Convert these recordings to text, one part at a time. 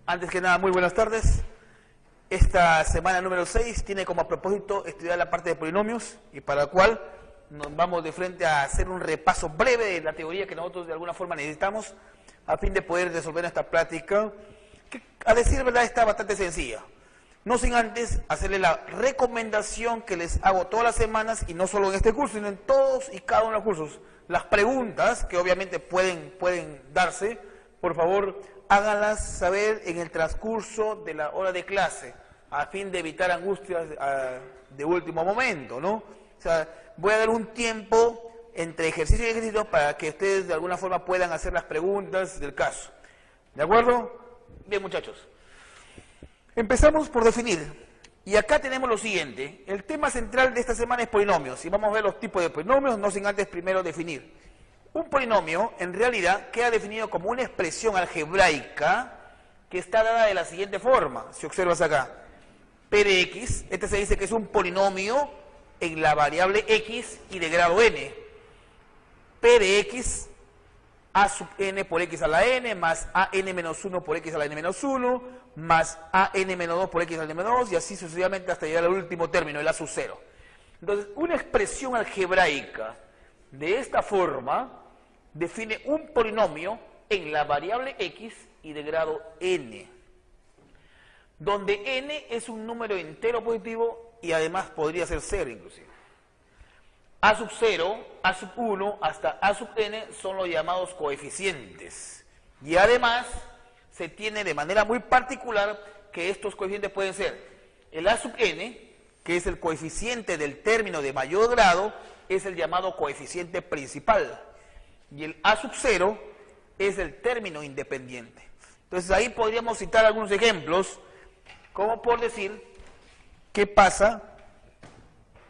Antes que nada, muy buenas tardes. Esta semana número 6 tiene como propósito estudiar la parte de polinomios y para la cual nos vamos de frente a hacer un repaso breve de la teoría que nosotros de alguna forma necesitamos a fin de poder resolver esta práctica que, a decir verdad, está bastante sencilla. No sin antes hacerle la recomendación que les hago todas las semanas, y no solo en este curso, sino en todos y cada uno de los cursos. Las preguntas, que obviamente pueden darse, por favor, háganlas saber en el transcurso de la hora de clase, a fin de evitar angustias de último momento, ¿no? O sea, voy a dar un tiempo entre ejercicio y ejercicio para que ustedes de alguna forma puedan hacer las preguntas del caso. ¿De acuerdo? Bien, muchachos. Empezamos por definir. Y acá tenemos lo siguiente. El tema central de esta semana es polinomios. Y vamos a ver los tipos de polinomios, no sin antes primero definir. Un polinomio, en realidad, queda definido como una expresión algebraica que está dada de la siguiente forma. Si observas acá, P de X, este se dice que es un polinomio en la variable X y de grado n. P de X, A sub n por X a la n, más AN menos 1 por X a la n menos 1, más AN menos 2 por X a la n menos 2, y así sucesivamente hasta llegar al último término, el A sub 0. Entonces, una expresión algebraica de esta forma define un polinomio en la variable X y de grado n, donde n es un número entero positivo y además podría ser 0 inclusive. A sub 0, A sub 1 hasta A sub n son los llamados coeficientes. Y además se tiene de manera muy particular que estos coeficientes pueden ser el A sub n, que es el coeficiente del término de mayor grado, es el llamado coeficiente principal. Y el A sub 0 es el término independiente. Entonces ahí podríamos citar algunos ejemplos, como por decir, ¿qué pasa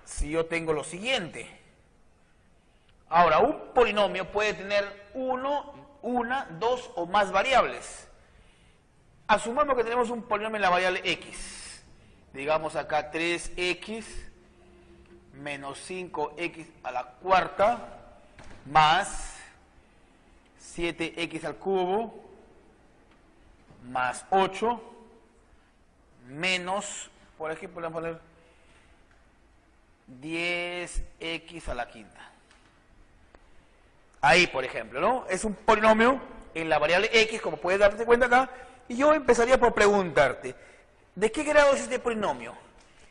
si yo tengo lo siguiente? Ahora, un polinomio puede tener una, dos o más variables. Asumamos que tenemos un polinomio en la variable X. Digamos acá 3X menos 5X a la cuarta más 7X al cubo más 8 menos, por ejemplo, vamos a poner 10X a la quinta. Ahí, por ejemplo, ¿no? Es un polinomio en la variable X, como puedes darte cuenta acá, y yo empezaría por preguntarte, ¿de qué grado es este polinomio?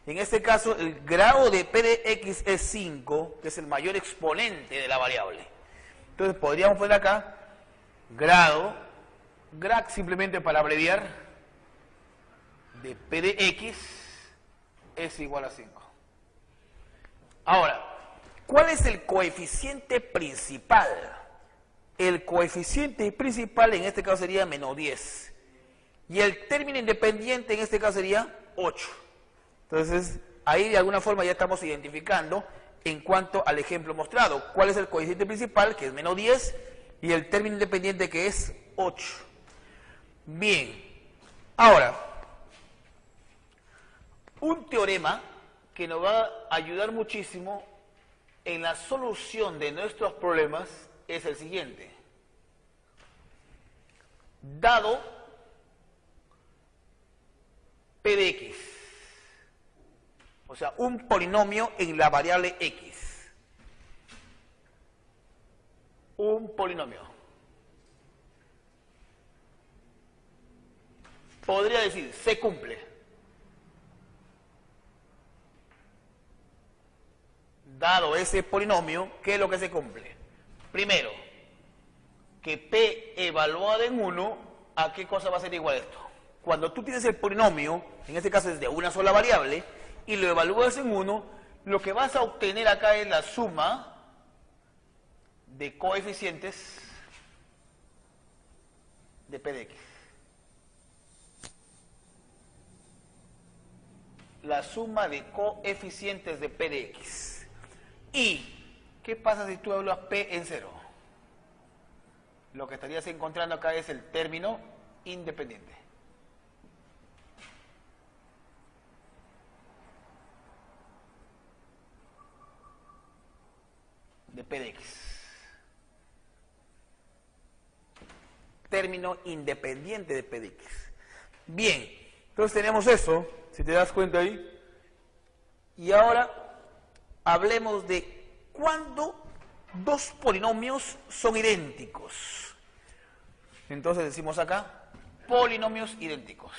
En este caso, el grado de P de X es 5, que es el mayor exponente de la variable. Entonces, podríamos poner acá, grado, grad simplemente para abreviar, de P de X es igual a 5. Ahora, ¿cuál es el coeficiente principal? El coeficiente principal en este caso sería menos 10. Y el término independiente en este caso sería 8. Entonces, ahí de alguna forma ya estamos identificando en cuanto al ejemplo mostrado. ¿Cuál es el coeficiente principal? Que es menos 10. Y el término independiente que es 8. Bien. Ahora, un teorema que nos va a ayudar muchísimo en la solución de nuestros problemas es el siguiente. Dado P de X, o sea, un polinomio en la variable X, un polinomio, podría decir, se cumple. Dado ese polinomio, ¿qué es lo que se cumple? Primero, que P evaluado en 1, ¿a qué cosa va a ser igual esto? Cuando tú tienes el polinomio, en este caso es de una sola variable, y lo evalúas en 1, lo que vas a obtener acá es la suma de coeficientes de P de X. La suma de coeficientes de P de X. ¿Y qué pasa si tú evalúas P en 0? Lo que estarías encontrando acá es el término independiente. De P de X. Término independiente de P de X. Bien, entonces tenemos eso, si te das cuenta ahí. Y ahora hablemos de cuándo dos polinomios son idénticos. Entonces decimos acá, polinomios idénticos.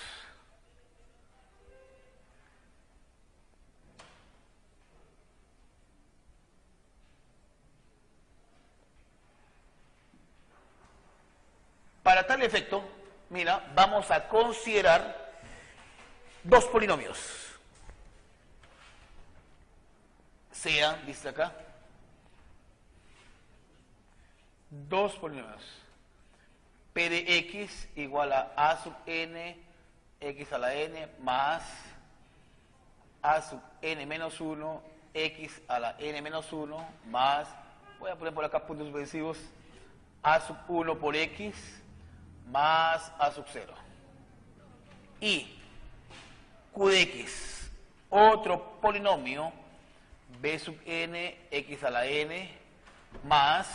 Para tal efecto, mira, vamos a considerar dos polinomios. Sean, dice acá, dos polinomios. P de x igual a sub n, x a la n, más a sub n menos 1, x a la n menos 1, más, voy a poner por acá puntos suspensivos, a sub 1 por x, más a sub 0. Y q de x, otro polinomio, b sub n, x a la n, más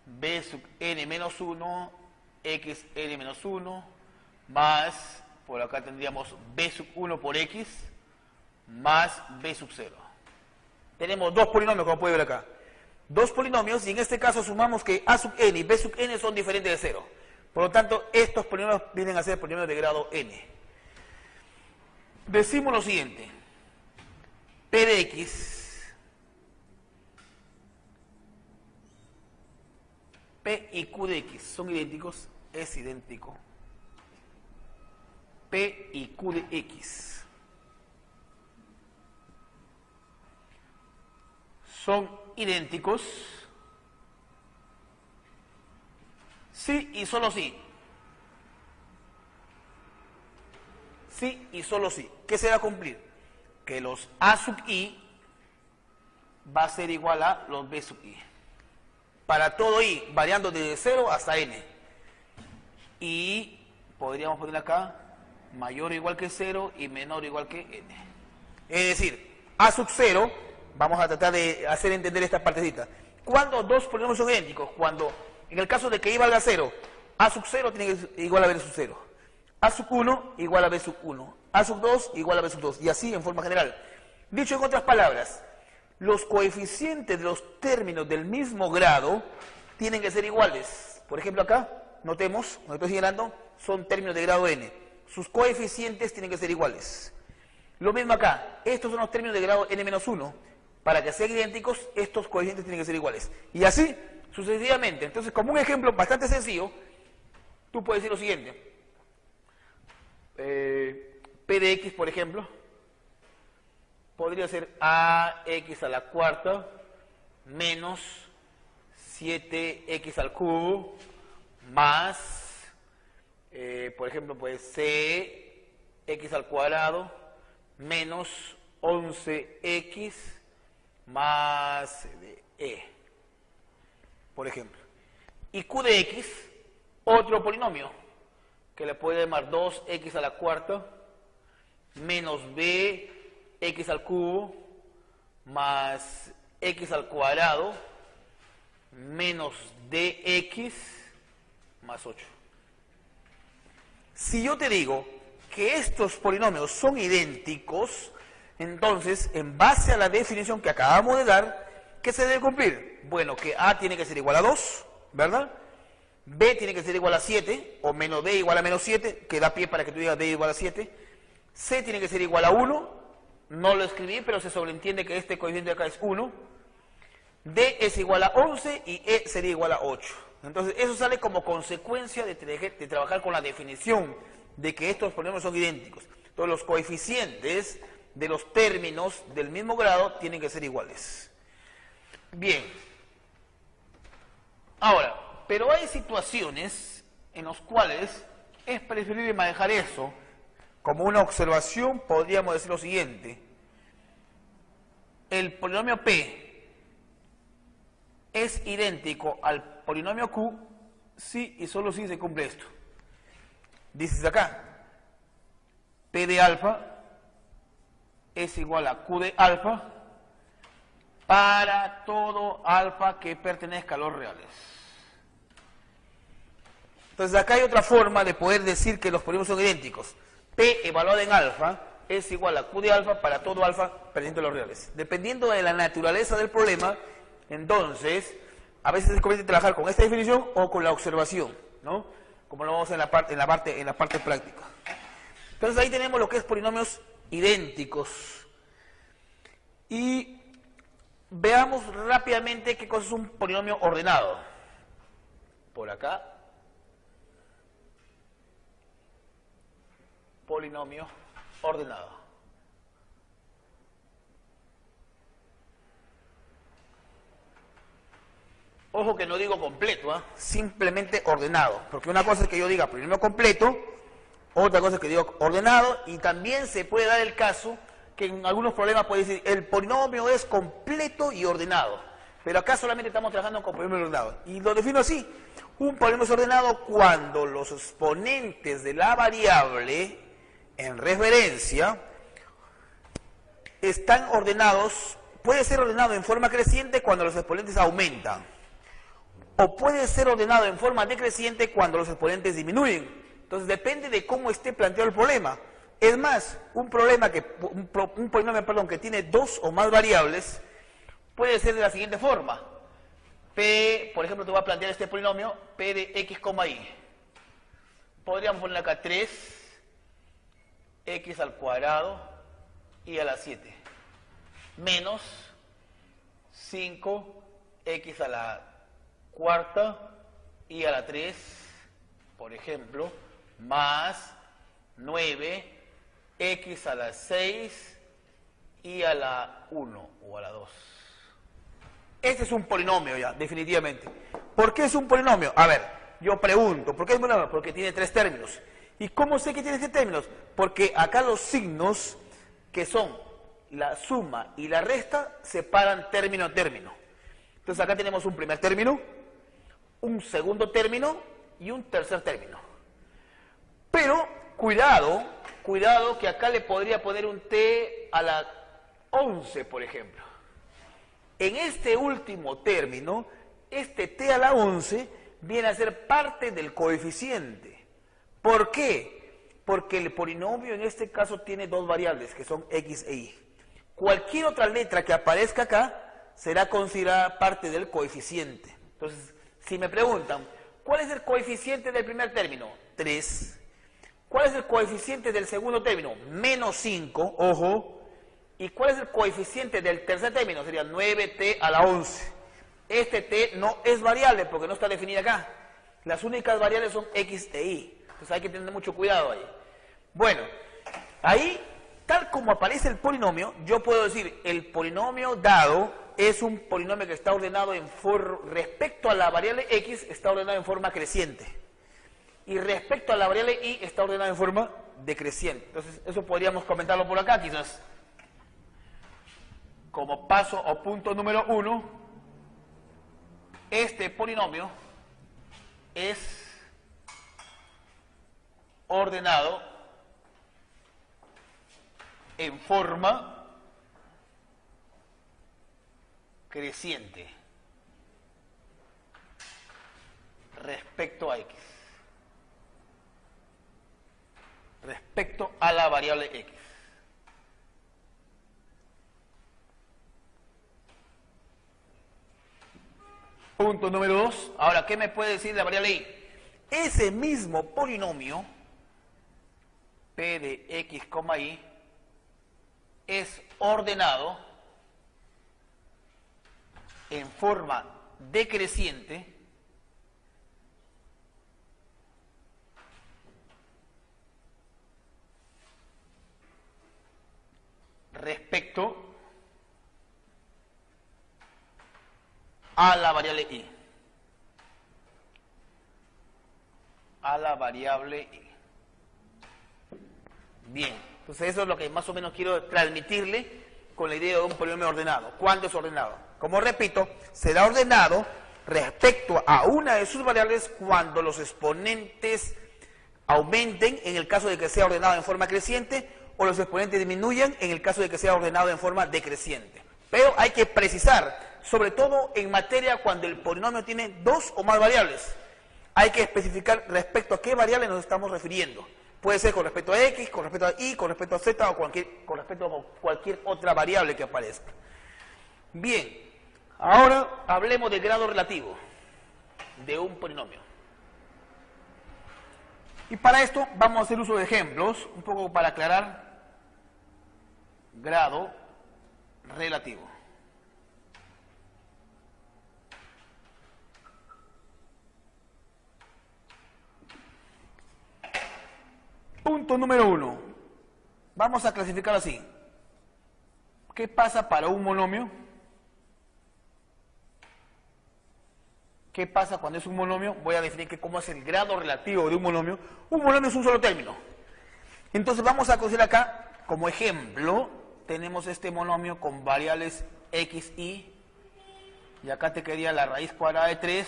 b sub n menos 1, x n menos 1, más, por acá tendríamos b sub 1 por x, más b sub 0. Tenemos dos polinomios, como puede ver acá. Dos polinomios, y en este caso sumamos que a sub n y b sub n son diferentes de 0. Por lo tanto, estos polinomios vienen a ser polinomios de grado n. Decimos lo siguiente. P de x, P y Q de x son idénticos, es idéntico. P y Q de x son idénticos sí y solo sí. Sí y solo sí. ¿Qué se va a cumplir? Que los a sub i va a ser igual a los b sub i. Para todo i, variando desde 0 hasta n. Y podríamos poner acá mayor o igual que 0 y menor o igual que n. Es decir, a sub 0, vamos a tratar de hacer entender esta partecita. ¿Cuándo dos polinomios son idénticos? Cuando, en el caso de que i valga 0, a sub 0 tiene que ser igual a b sub 0. A sub 1 igual a b sub 1. A sub 2 igual a b sub 2. Y así en forma general. Dicho en otras palabras, los coeficientes de los términos del mismo grado tienen que ser iguales. Por ejemplo acá, notemos, cuando estoy señalando, son términos de grado n. Sus coeficientes tienen que ser iguales. Lo mismo acá, estos son los términos de grado n-1. Para que sean idénticos, estos coeficientes tienen que ser iguales. Y así, sucesivamente. Entonces, como un ejemplo bastante sencillo, tú puedes decir lo siguiente. P de x, por ejemplo, podría ser ax a la cuarta menos 7x al cubo más, por ejemplo, pues cx al cuadrado menos 11x más e, por ejemplo. Y q de x, otro polinomio, que le puede llamar 2x a la cuarta menos bx al cubo más x al cuadrado menos dx más 8. Si yo te digo que estos polinomios son idénticos, entonces, en base a la definición que acabamos de dar, ¿qué se debe cumplir? Bueno, que a tiene que ser igual a 2, ¿verdad? B tiene que ser igual a 7, o menos D igual a menos 7, que da pie para que tú digas D igual a 7. C tiene que ser igual a 1, no lo escribí, pero se sobreentiende que este coeficiente de acá es 1. D es igual a 11 y E sería igual a 8. Entonces, eso sale como consecuencia de trabajar con la definición de que estos polinomios son idénticos. Entonces, los coeficientes de los términos del mismo grado tienen que ser iguales. Bien. Ahora, pero hay situaciones en las cuales es preferible manejar eso. Como una observación, podríamos decir lo siguiente. El polinomio P es idéntico al polinomio Q si y solo si se cumple esto. Dices acá, P de alfa es igual a Q de alfa para todo alfa que pertenezca a los reales. Entonces acá hay otra forma de poder decir que los polinomios son idénticos. P evaluado en alfa es igual a Q de alfa para todo alfa perdiendo los reales. Dependiendo de la naturaleza del problema, entonces, a veces es conveniente trabajar con esta definición o con la observación, ¿no? Como lo vamos en la parte práctica. Entonces ahí tenemos lo que es polinomios idénticos. Y veamos rápidamente qué cosa es un polinomio ordenado. Por acá. Polinomio ordenado. Ojo que no digo completo, simplemente ordenado. Porque una cosa es que yo diga polinomio completo, otra cosa es que digo ordenado, y también se puede dar el caso que en algunos problemas puede decir el polinomio es completo y ordenado. Pero acá solamente estamos trabajando con polinomio ordenado. Y lo defino así. Un polinomio es ordenado cuando los exponentes de la variable en referencia están ordenados, puede ser ordenado en forma creciente cuando los exponentes aumentan, o puede ser ordenado en forma decreciente cuando los exponentes disminuyen. Entonces depende de cómo esté planteado el problema. Es más, un polinomio que tiene dos o más variables puede ser de la siguiente forma. P, por ejemplo, te voy a plantear este polinomio, P de x, y. Podríamos poner acá 3 x al cuadrado y a la 7 menos 5x a la cuarta y a la 3, por ejemplo, más 9x a la 6 y a la 1 o a la 2. Este es un polinomio ya, definitivamente. ¿Por qué es un polinomio? A ver, yo pregunto, ¿por qué es un polinomio? Porque tiene 3 términos. ¿Y cómo sé que tiene 3 términos? Porque acá los signos, que son la suma y la resta, separan término a término. Entonces acá tenemos un primer término, un segundo término y un tercer término. Pero, cuidado que acá le podría poner un t a la 11, por ejemplo. En este último término, este t a la 11 viene a ser parte del coeficiente. ¿Por qué? Porque el polinomio en este caso tiene dos variables, que son x e y. Cualquier otra letra que aparezca acá será considerada parte del coeficiente. Entonces, si me preguntan, ¿cuál es el coeficiente del primer término? 3. ¿Cuál es el coeficiente del segundo término? Menos 5, ojo. ¿Y cuál es el coeficiente del tercer término? Sería 9t a la 11. Este t no es variable porque no está definida acá. Las únicas variables son x e y. Entonces hay que tener mucho cuidado ahí. Bueno, ahí, tal como aparece el polinomio, yo puedo decir, el polinomio dado es un polinomio que está ordenado respecto a la variable x, está ordenado en forma creciente. Y respecto a la variable y, está ordenado en forma decreciente. Entonces, eso podríamos comentarlo por acá, quizás. Como paso o punto número 1, este polinomio es ordenado en forma creciente respecto a x, respecto a la variable x. Punto número 2. Ahora, ¿qué me puede decir la variable y? Ese mismo polinomio, P de x, y, es ordenado en forma decreciente respecto a la variable y. A la variable y. Bien, entonces eso es lo que más o menos quiero transmitirle con la idea de un polinomio ordenado. ¿Cuándo es ordenado? Como repito, será ordenado respecto a una de sus variables cuando los exponentes aumenten, en el caso de que sea ordenado en forma creciente, o los exponentes disminuyan, en el caso de que sea ordenado en forma decreciente. Pero hay que precisar, sobre todo en materia cuando el polinomio tiene dos o más variables. hay que especificar respecto a qué variable nos estamos refiriendo. Puede ser con respecto a x, con respecto a y, con respecto a z o con respecto a cualquier otra variable que aparezca. Bien, ahora hablemos del grado relativo de un polinomio. Y para esto vamos a hacer uso de ejemplos, un poco para aclarar grado relativo. Punto número 1. Vamos a clasificarlo así. ¿Qué pasa para un monomio? ¿Qué pasa cuando es un monomio? Voy a definir cómo es el grado relativo de un monomio. Un monomio es un solo término. Entonces vamos a considerar acá, como ejemplo, tenemos este monomio con variables x, y acá te quedaría la raíz cuadrada de 3,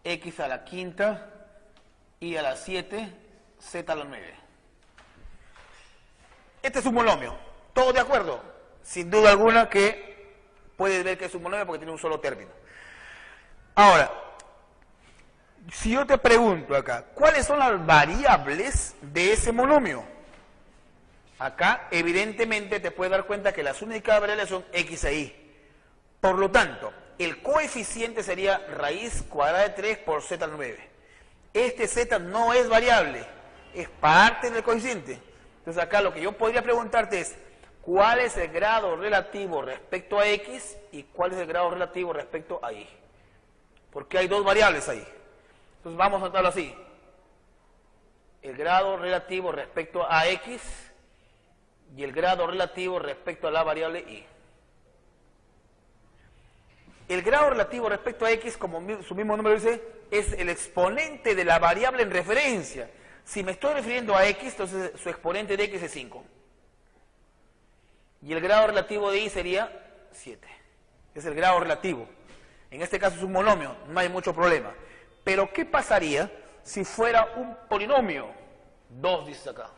x a la quinta, y a la 7, z a la 9. Este es un monomio. ¿Todo de acuerdo? Sin duda alguna que puedes ver que es un monomio porque tiene un solo término. Ahora, si yo te pregunto acá, ¿cuáles son las variables de ese monomio? Acá, evidentemente, te puedes dar cuenta que las únicas variables son x e y. Por lo tanto, el coeficiente sería raíz cuadrada de 3 por z al 9. Este z no es variable, es parte del coeficiente. Entonces acá lo que yo podría preguntarte es, ¿cuál es el grado relativo respecto a x y cuál es el grado relativo respecto a y? Porque hay dos variables ahí. Entonces vamos a notarlo así. El grado relativo respecto a x y el grado relativo respecto a la variable y. El grado relativo respecto a x, como su mismo nombre dice, es el exponente de la variable en referencia. Si me estoy refiriendo a x, entonces su exponente de x es 5. Y el grado relativo de y sería 7. Es el grado relativo. En este caso es un monomio, no hay mucho problema. Pero ¿qué pasaría si fuera un polinomio? 2 dices acá.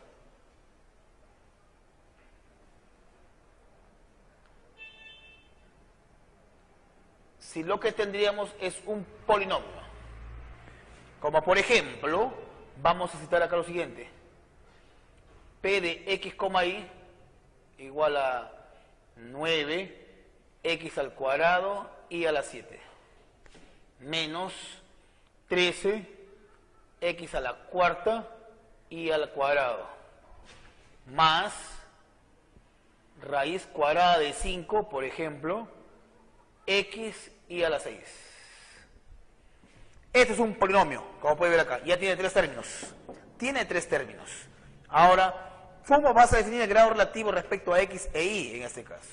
Si lo que tendríamos es un polinomio. Como por ejemplo, vamos a citar acá lo siguiente. P de x, y igual a 9, x al cuadrado y a la 7. Menos 13, x a la cuarta y al cuadrado. Más raíz cuadrada de 5, por ejemplo, x y a la 6. Este es un polinomio, como puede ver acá. Ya tiene 3 términos. Tiene 3 términos. Ahora, ¿cómo vas a definir el grado relativo respecto a x e y en este caso?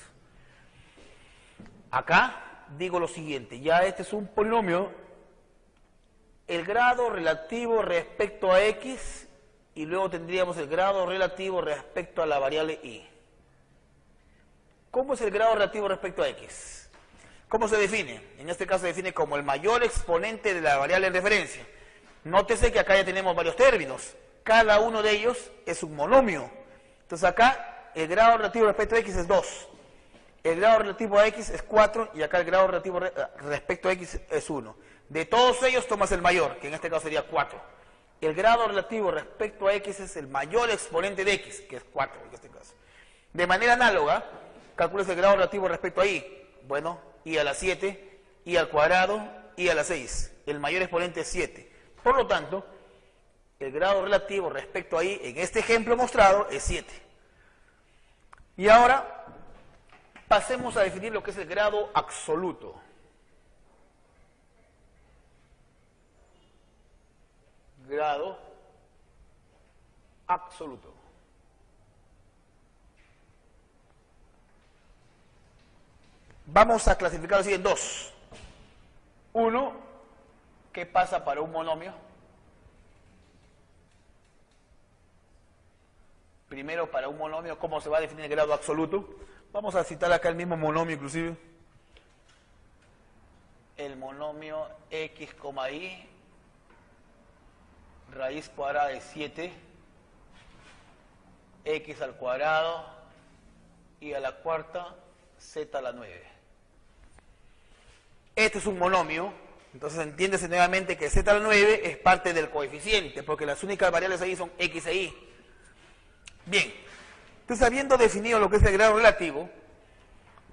Acá digo lo siguiente. Ya este es un polinomio. El grado relativo respecto a x y luego tendríamos el grado relativo respecto a la variable y. ¿Cómo es el grado relativo respecto a x? ¿Cómo se define? En este caso se define como el mayor exponente de la variable en referencia. Nótese que acá ya tenemos varios términos. Cada uno de ellos es un monomio. Entonces acá el grado relativo respecto a x es 2. El grado relativo a x es 4 y acá el grado relativo respecto a x es 1. De todos ellos tomas el mayor, que en este caso sería 4. El grado relativo respecto a x es el mayor exponente de x, que es 4 en este caso. De manera análoga, calculas el grado relativo respecto a y. Bueno, y a la 7, y al cuadrado, y a la 6. El mayor exponente es 7. Por lo tanto, el grado relativo respecto a y, en este ejemplo mostrado, es 7. Y ahora, pasemos a definir lo que es el grado absoluto. Grado absoluto. Vamos a clasificarlo así en 2. 1, ¿qué pasa para un monomio? Primero, para un monomio, ¿cómo se va a definir el grado absoluto? Vamos a citar acá el mismo monomio inclusive. El monomio x, y, raíz cuadrada de 7, x al cuadrado y a la cuarta, z a la 9. Este es un monomio Entonces entiéndese nuevamente que z a la 9 es parte del coeficiente, porque las únicas variables ahí son x e y. Bien, entonces habiendo definido lo que es el grado relativo,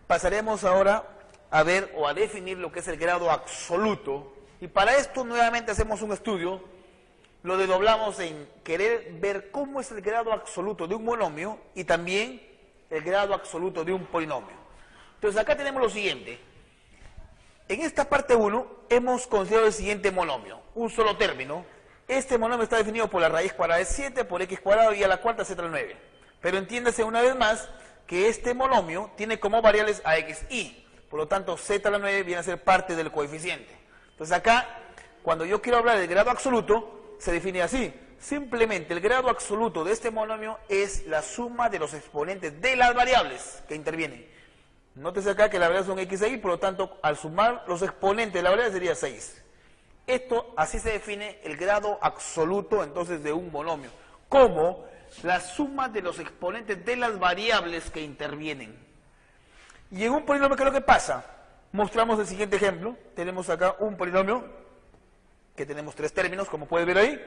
pasaremos ahora a ver o a definir lo que es el grado absoluto, y para esto nuevamente hacemos un estudio, lo desdoblamos en querer ver cómo es el grado absoluto de un monomio y también el grado absoluto de un polinomio. Entonces acá tenemos lo siguiente. En esta parte 1 hemos considerado el siguiente monomio, un solo término. Este monomio está definido por la raíz cuadrada de 7, por x cuadrado y a la cuarta z a la 9. Pero entiéndase una vez más que este monomio tiene como variables a x, y. Por lo tanto, z a la 9 viene a ser parte del coeficiente. Entonces acá, cuando yo quiero hablar del grado absoluto, se define así. Simplemente el grado absoluto de este monomio es la suma de los exponentes de las variables que intervienen. Nótese acá que las variables son x e y, por lo tanto, al sumar los exponentes de la variable sería 6. Esto, así se define el grado absoluto, entonces, de un monomio, como la suma de los exponentes de las variables que intervienen. Y en un polinomio, ¿qué es lo que pasa? Mostramos el siguiente ejemplo. Tenemos acá un polinomio, que tenemos 3 términos, como puedes ver ahí.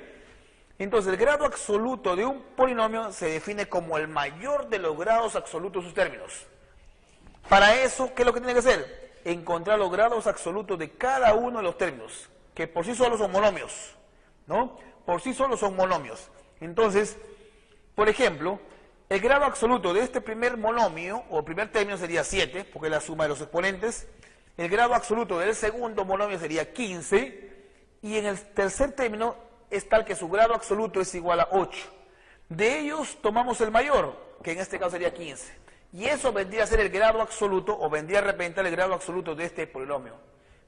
Entonces, el grado absoluto de un polinomio se define como el mayor de los grados absolutos de sus términos. Para eso, ¿qué es lo que tiene que hacer? Encontrar los grados absolutos de cada uno de los términos, que por sí solos son monomios, ¿no? Por sí solos son monomios. Entonces, por ejemplo, el grado absoluto de este primer monomio, o primer término, sería 7, porque es la suma de los exponentes. El grado absoluto del segundo monomio sería 15, y en el tercer término es tal que su grado absoluto es igual a 8. De ellos tomamos el mayor, que en este caso sería 15. Y eso vendría a ser el grado absoluto, o vendría a representar el grado absoluto de este polinomio.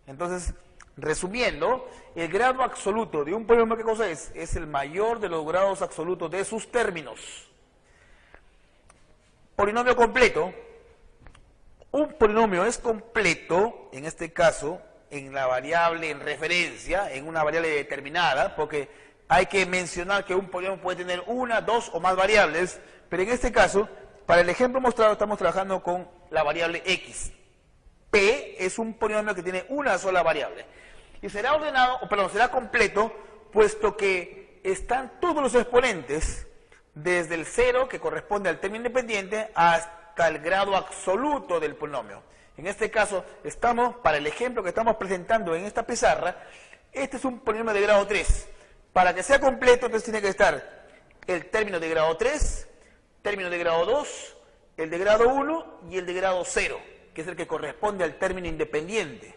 Entonces, resumiendo, el grado absoluto de un polinomio, ¿qué cosa es? Es el mayor de los grados absolutos de sus términos. Polinomio completo. Un polinomio es completo, en este caso, en la variable en referencia, en una variable determinada, porque hay que mencionar que un polinomio puede tener una, dos o más variables, pero en este caso, para el ejemplo mostrado, estamos trabajando con la variable x. P es un polinomio que tiene una sola variable. Y será ordenado, o perdón, será completo, puesto que están todos los exponentes, desde el 0, que corresponde al término independiente, hasta el grado absoluto del polinomio. En este caso, para el ejemplo que estamos presentando en esta pizarra, este es un polinomio de grado 3. Para que sea completo, entonces tiene que estar el término de grado 3, término de grado 2, el de grado 1 y el de grado 0, que es el que corresponde al término independiente.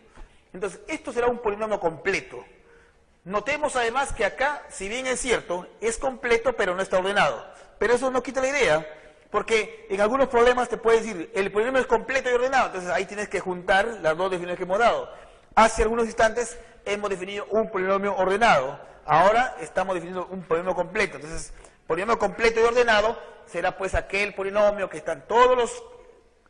Entonces, esto será un polinomio completo. Notemos además que acá, si bien es cierto, es completo, pero no está ordenado. Pero eso no quita la idea, porque en algunos problemas te puede decir, el polinomio es completo y ordenado, entonces ahí tienes que juntar las dos definiciones que hemos dado. Hace algunos instantes hemos definido un polinomio ordenado, ahora estamos definiendo un polinomio completo. Entonces, polinomio completo y ordenado será pues aquel polinomio que están todos los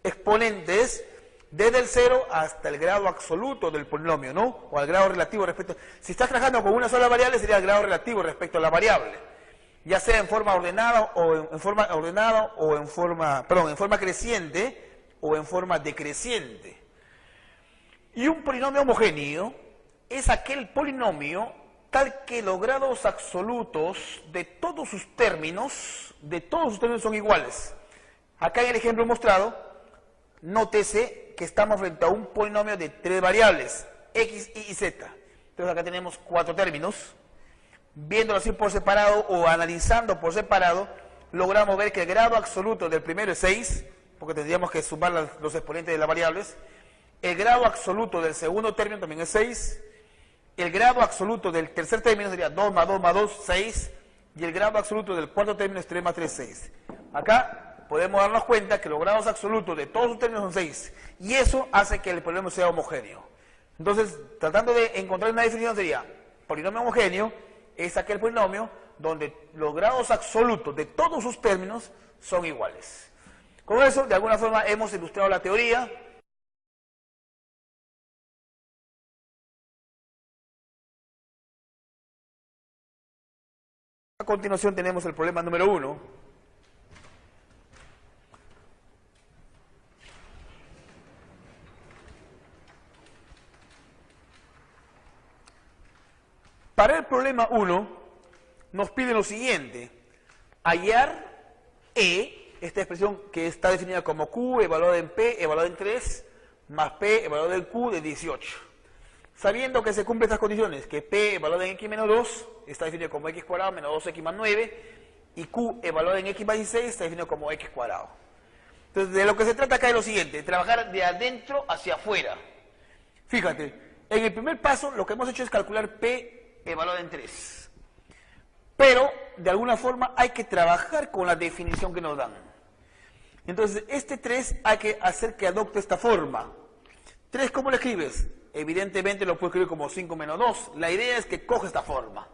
exponentes desde el 0 hasta el grado absoluto del polinomio, ¿no? O al grado relativo respecto. Si estás trabajando con una sola variable, sería el grado relativo respecto a la variable, ya sea en forma ordenada o en forma creciente o en forma decreciente. Y un polinomio homogéneo es aquel polinomio tal que los grados absolutos de todos sus términos son iguales. Acá en el ejemplo mostrado, nótese que estamos frente a un polinomio de 3 variables, x, y z. Entonces acá tenemos 4 términos. Viéndolo así por separado o analizando por separado, logramos ver que el grado absoluto del primero es 6, porque tendríamos que sumar los exponentes de las variables. El grado absoluto del segundo término también es 6. El grado absoluto del tercer término sería 2 más 2 más 2, 6. Y el grado absoluto del cuarto término es 3 más 3, 6. Acá podemos darnos cuenta que los grados absolutos de todos los términos son 6. Y eso hace que el polinomio sea homogéneo. Entonces, tratando de encontrar una definición sería, polinomio homogéneo es aquel polinomio donde los grados absolutos de todos sus términos son iguales. Con eso, de alguna forma, hemos ilustrado la teoría. A continuación tenemos el problema número 1. Para el problema 1, nos pide lo siguiente. Hallar E, esta expresión que está definida como Q evaluada en P evaluada en 3, más P evaluada en Q de 18. Sabiendo que se cumplen estas condiciones, que P evaluada en X menos 2 está definido como X cuadrado menos 2X más 9, y Q evaluada en X más 16 está definido como X cuadrado. Entonces, de lo que se trata acá es lo siguiente, trabajar de adentro hacia afuera. Fíjate, en el primer paso lo que hemos hecho es calcular P evaluada en 3. Pero, de alguna forma, hay que trabajar con la definición que nos dan. Entonces, este 3 hay que hacer que adopte esta forma. 3, ¿cómo lo escribes? Evidentemente lo puedo escribir como 5 menos 2. La idea es que coge esta forma.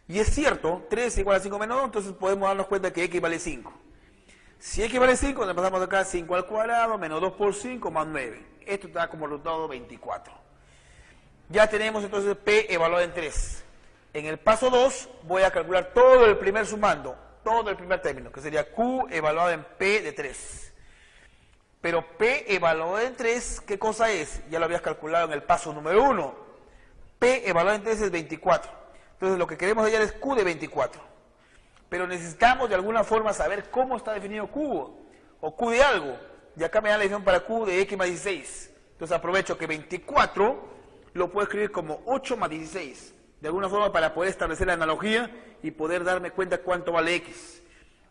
Y es cierto, 3 es igual a 5 menos 2, entonces podemos darnos cuenta que X vale 5. Si X vale 5, nos pasamos acá 5 al cuadrado, menos 2 por 5, más 9. Esto da como resultado 24. Ya tenemos entonces P evaluado en 3. En el paso 2 voy a calcular todo el primer sumando, todo el primer término, que sería Q evaluado en P de 3. Pero P evaluado en 3, ¿qué cosa es? Ya lo habías calculado en el paso número 1. P evaluado en 3 es 24. Entonces lo que queremos hallar es Q de 24. Pero necesitamos de alguna forma saber cómo está definido Q, o Q de algo. Y acá me da la definición para Q de X más 16. Entonces aprovecho que 24 lo puedo escribir como 8 más 16. De alguna forma para poder establecer la analogía y poder darme cuenta cuánto vale X.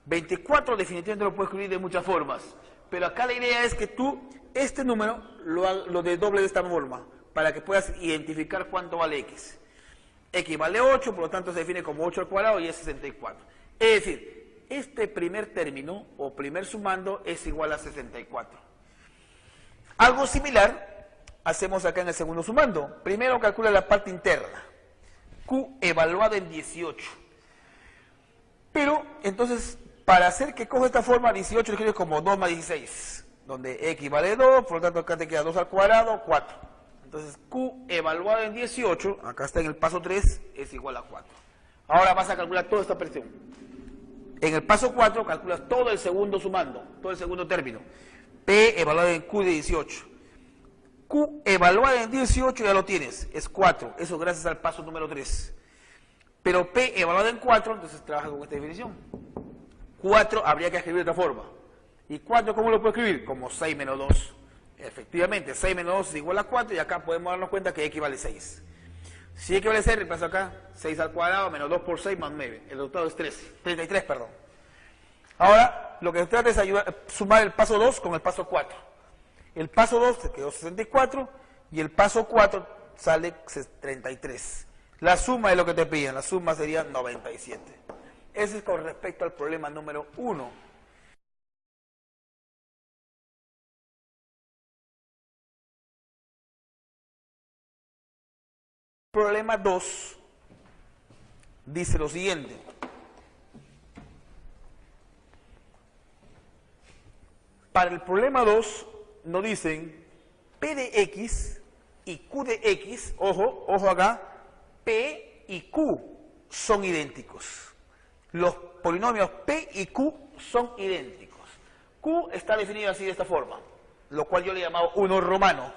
24 definitivamente lo puedo escribir de muchas formas. Pero acá la idea es que tú, este número, lo desdoble de esta forma, para que puedas identificar cuánto vale X. X vale 8, por lo tanto se define como 8 al cuadrado y es 64. Es decir, este primer término, o primer sumando, es igual a 64. Algo similar hacemos acá en el segundo sumando. Primero calcula la parte interna. Q evaluado en 18. Pero, entonces, para hacer que coja esta forma, 18 lo escribes como 2 más 16, donde X vale 2, por lo tanto acá te queda 2 al cuadrado, 4. Entonces, Q evaluado en 18, acá está en el paso 3, es igual a 4. Ahora vas a calcular toda esta expresión. En el paso 4 calculas todo el segundo sumando, todo el segundo término. P evaluado en Q de 18. Q evaluado en 18 ya lo tienes, es 4. Eso gracias al paso número 3. Pero P evaluado en 4, entonces trabaja con esta definición. 4 habría que escribir de esta forma. ¿Y 4 cómo lo puedo escribir? Como 6 menos 2. Efectivamente, 6 menos 2 es igual a 4 y acá podemos darnos cuenta que X vale 6. Si X vale 6, reemplazo acá 6 al cuadrado menos 2 por 6 más 9. El resultado es 33, perdón. Ahora, lo que se trata es sumar el paso 2 con el paso 4. El paso 2 se quedó 64 y el paso 4 sale 33. La suma es lo que te piden, la suma sería 97. Eso es con respecto al problema número 1. Problema 2 dice lo siguiente. Para el problema 2 nos dicen P de X y Q de X, ojo acá, P y Q son idénticos. Los polinomios P y Q son idénticos. Q está definido así de esta forma, lo cual yo le he llamado 1 romano.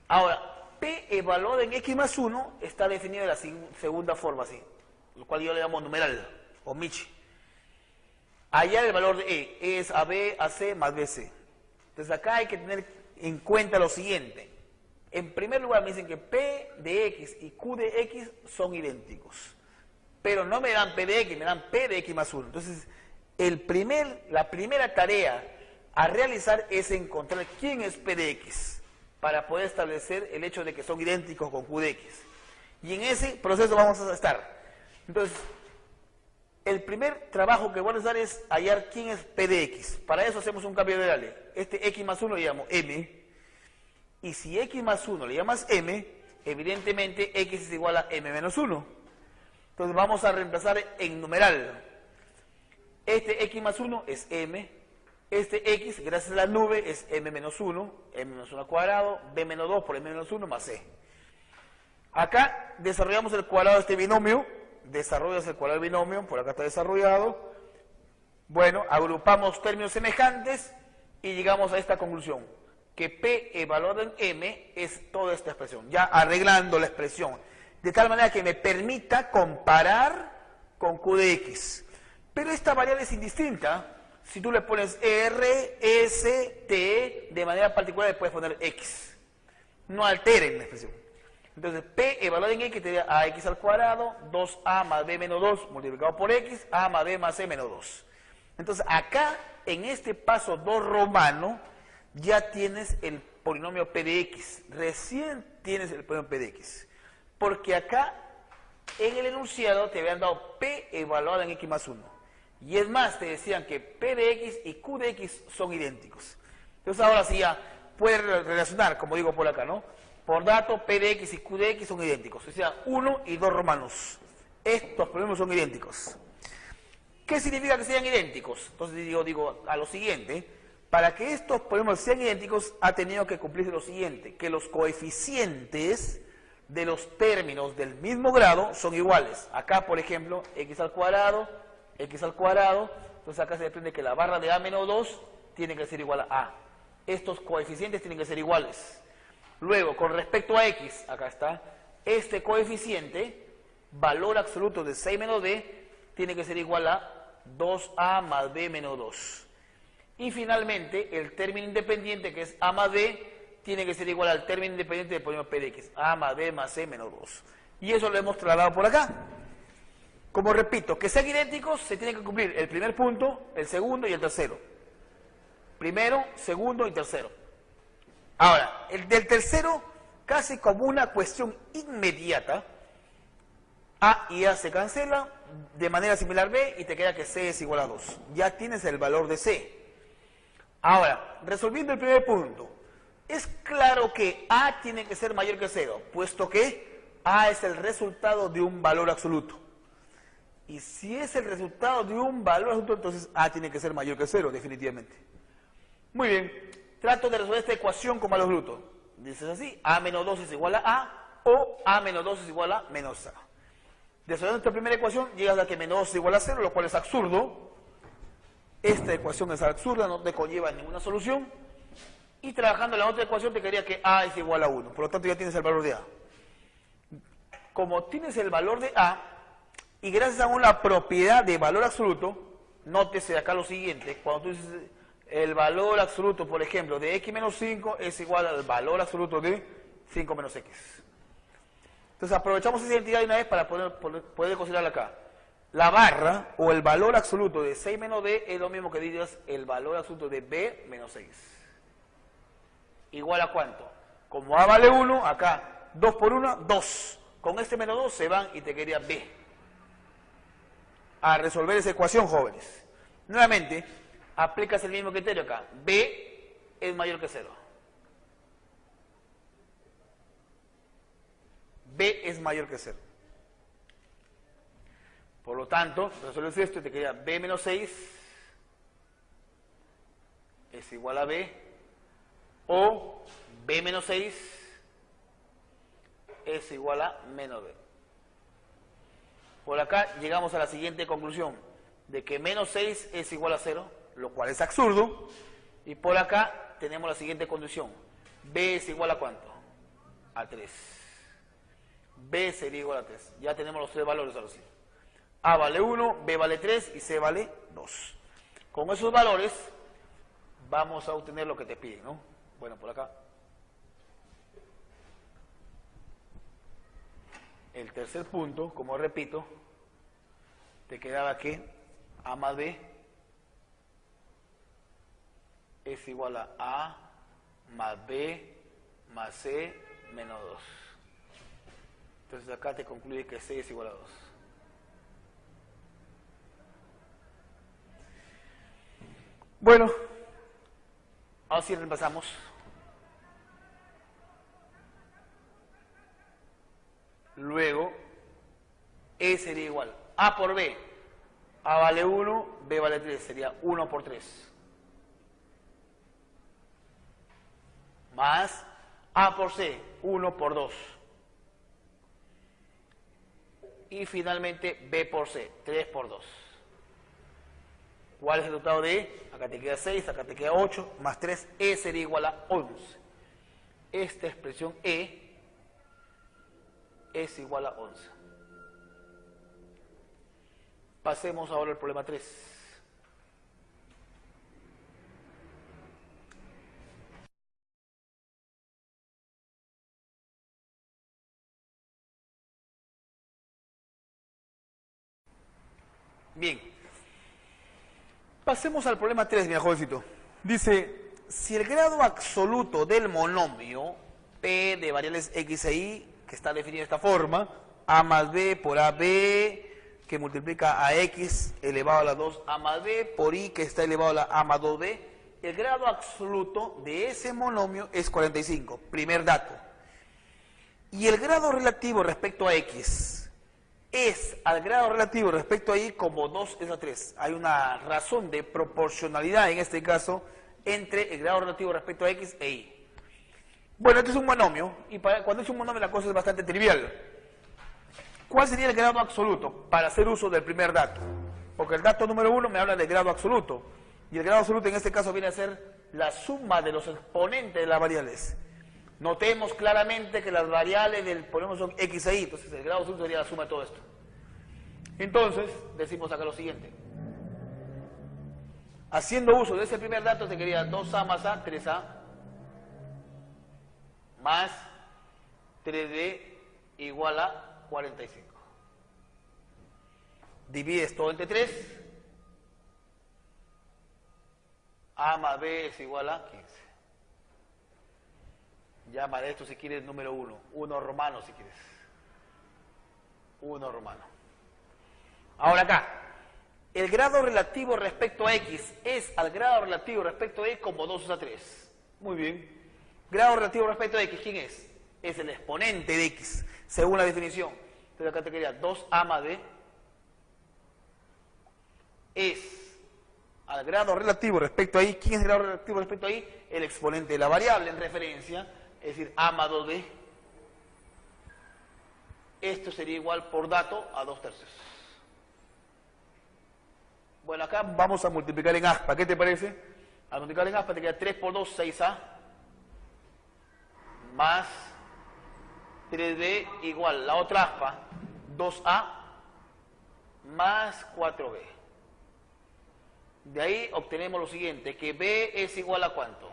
Ahora, P evaluado en X más 1 está definido de la segunda forma, así, lo cual yo le llamo numeral, o Michi. Allá el valor de E es AB, AC más BC. Entonces acá hay que tener en cuenta lo siguiente. En primer lugar me dicen que P de X y Q de X son idénticos. Pero no me dan P de X, me dan P de X más 1. Entonces, la primera tarea a realizar es encontrar quién es P de X para poder establecer el hecho de que son idénticos con Q de X. Y en ese proceso vamos a estar. Entonces, el primer trabajo que voy a realizar es hallar quién es P de X. Para eso hacemos un cambio de variable. Este X más 1 le llamo M. Y si X más 1 le llamas M, evidentemente X es igual a M menos 1. Entonces vamos a reemplazar en numeral. Este X más 1 es M. Este X, gracias a la nube, es M menos 1. M menos 1 al cuadrado. B menos 2 por M menos 1 más C. Acá desarrollamos el cuadrado de este binomio. Desarrollas el cuadrado del binomio, por acá está desarrollado. Bueno, agrupamos términos semejantes y llegamos a esta conclusión, que P evaluado en M es toda esta expresión, ya arreglando la expresión. de tal manera que me permita comparar con Q de X. Pero esta variable es indistinta. Si tú le pones R, S, T, de manera particular le puedes poner X. No alteren la expresión. Entonces, P evaluado en X te da AX al cuadrado, 2A más B menos 2 multiplicado por X, A más B más C menos 2. Entonces, acá, en este paso 2 romano, ya tienes el polinomio P de X. Recién tienes el polinomio P de X. Porque acá, en el enunciado, te habían dado P evaluado en X más 1. Y es más, te decían que P de X y Q de X son idénticos. Entonces ahora sí ya puedes relacionar, como digo por acá, ¿no? Por dato, P de X y Q de X son idénticos. O sea, 1 y 2 romanos. Estos polinomios son idénticos. ¿Qué significa que sean idénticos? Entonces yo digo a lo siguiente. Para que estos polinomios sean idénticos, ha tenido que cumplirse lo siguiente. Que los coeficientes de los términos del mismo grado son iguales. Acá, por ejemplo, X al cuadrado, entonces acá se desprende que la barra de A menos 2 tiene que ser igual a A. Estos coeficientes tienen que ser iguales. Luego, con respecto a X, acá está, este coeficiente, valor absoluto de 6 menos B, tiene que ser igual a 2A más B menos 2. Y finalmente, el término independiente, que es A más B, tiene que ser igual al término independiente del polinomio P de X, A más B más C menos 2. Y eso lo hemos trasladado por acá. Como repito, que sean idénticos, se tiene que cumplir el primer punto, el segundo y el tercero. Primero, segundo y tercero. Ahora, el del tercero, casi como una cuestión inmediata, A y A se cancela, de manera similar B, y te queda que C es igual a 2. Ya tienes el valor de C. Ahora, resolviendo el primer punto, es claro que A tiene que ser mayor que 0, puesto que A es el resultado de un valor absoluto. Y si es el resultado de un valor absoluto, entonces A tiene que ser mayor que 0, definitivamente. Muy bien, trato de resolver esta ecuación con valor absoluto. Dices así, A menos 2 es igual a A, o A menos 2 es igual a menos A. Resolviendo esta primera ecuación, llegas a que menos 2 es igual a 0, lo cual es absurdo. Esta ecuación es absurda, no te conlleva ninguna solución. Y trabajando en la otra ecuación te quedaría que A es igual a 1. Por lo tanto, ya tienes el valor de A. Como tienes el valor de A, y gracias a una propiedad de valor absoluto, nótese acá lo siguiente, cuando tú dices el valor absoluto, por ejemplo, de x menos 5 es igual al valor absoluto de 5 menos x. Entonces aprovechamos esa identidad de una vez para poder considerarla acá. La barra o el valor absoluto de 6 menos b es lo mismo que digas el valor absoluto de b menos 6. ¿Igual a cuánto? Como a vale 1, acá 2 por 1, 2. Con este menos 2 se van y te quedaría b. A resolver esa ecuación, jóvenes. Nuevamente, aplicas el mismo criterio acá. B es mayor que 0. B es mayor que 0. Por lo tanto, resuelves esto y te queda B menos 6 es igual a B, o B menos 6 es igual a menos B. Por acá llegamos a la siguiente conclusión, de que menos 6 es igual a 0, lo cual es absurdo, y por acá tenemos la siguiente condición, B es igual a ¿cuánto? A 3. B sería igual a 3. Ya tenemos los tres valores ahora sí. A vale 1, B vale 3 y C vale 2. Con esos valores vamos a obtener lo que te piden, ¿no? Bueno, por acá. El tercer punto, como repito, te quedaba que A más B es igual a A más B más C menos 2. Entonces acá te concluye que C es igual a 2. Bueno, ahora sí repasamos. Luego, E sería igual A por B. A vale 1, B vale 3, sería 1 por 3. Más A por C, 1 por 2. Y finalmente B por C, 3 por 2. ¿Cuál es el resultado de E? Acá te queda 6, acá te queda 8, más 3, E sería igual a 11. Esta expresión E es igual a 11. Pasemos ahora al problema 3. Bien, pasemos al problema 3, mi jovencito. Dice, si el grado absoluto del monomio P de variables X e Y, que está definido de esta forma, A más B por AB, que multiplica a X elevado a la 2A más B, por Y, que está elevado a la A más 2B, el grado absoluto de ese monomio es 45, primer dato. Y el grado relativo respecto a X es al grado relativo respecto a Y como 2 es a 3. Hay una razón de proporcionalidad en este caso entre el grado relativo respecto a X e Y. Bueno, este es un monomio y cuando es un monomio la cosa es bastante trivial. ¿Cuál sería el grado absoluto para hacer uso del primer dato? Porque el dato número 1 me habla del grado absoluto y el grado absoluto en este caso viene a ser la suma de los exponentes de las variables. Notemos claramente que las variables del polinomio son X e Y, entonces el grado absoluto sería la suma de todo esto. Entonces, decimos acá lo siguiente. Haciendo uso de ese primer dato, te quería 2A más A, 3A, más 3B igual a 45. Divides todo entre 3. A más B es igual a 15. Llámale esto si quieres número 1. 1 romano si quieres. 1 romano. Ahora acá. El grado relativo respecto a X es al grado relativo respecto a Y como 2 a 3. Muy bien. Grado relativo respecto a X, ¿quién es? Es el exponente de X, según la definición. Entonces acá te quedaría 2A más B es al grado relativo respecto a Y. ¿Quién es el grado relativo respecto a Y? El exponente de la variable en referencia. Es decir, A más 2B, esto sería igual por dato a 2 tercios. Bueno, acá vamos a multiplicar en aspa, ¿qué te parece? Al multiplicar en aspa te queda 3 por 2, 6A, más 3B igual, la otra aspa, 2A, más 4B. De ahí obtenemos lo siguiente, que B es igual a ¿cuánto?